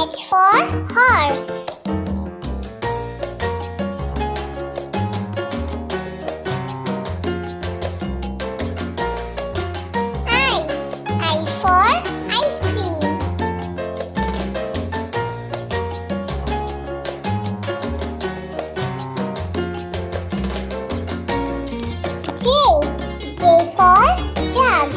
H for horse. I for ice cream. J for jug.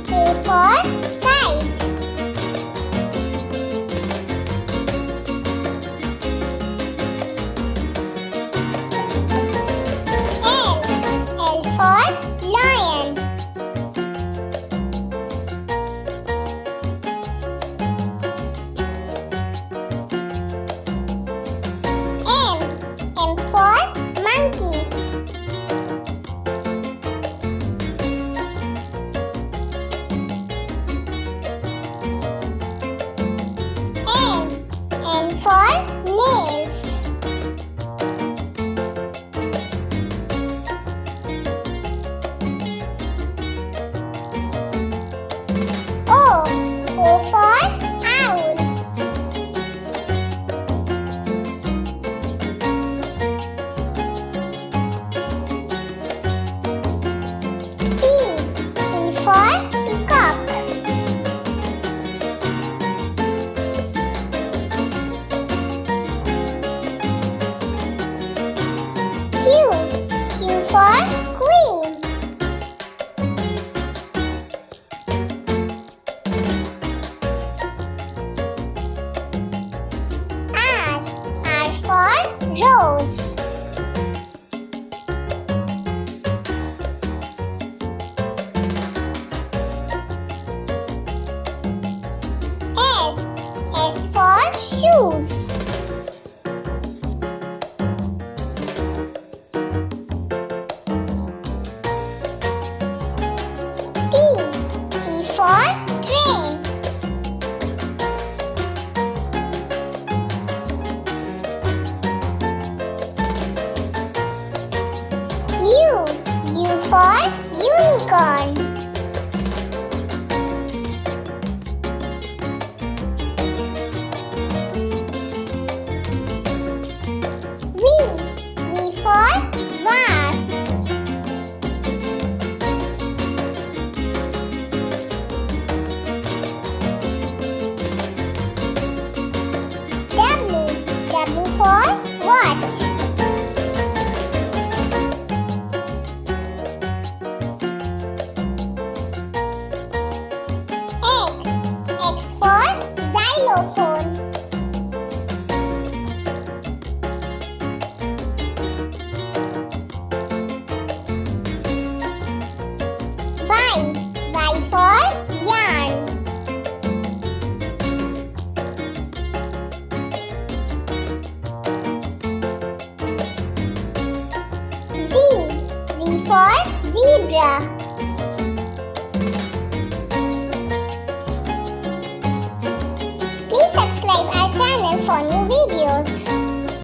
K for kite. L for lion. M for monkey. N for nails. O for owl. P for peacock. Q for queen. R for rose. S for shoes. T for train. U for unicorn. V for vase. W for watch. X for xylophone. Y for yarn. Z for zebra. Please subscribe our channel for new videos.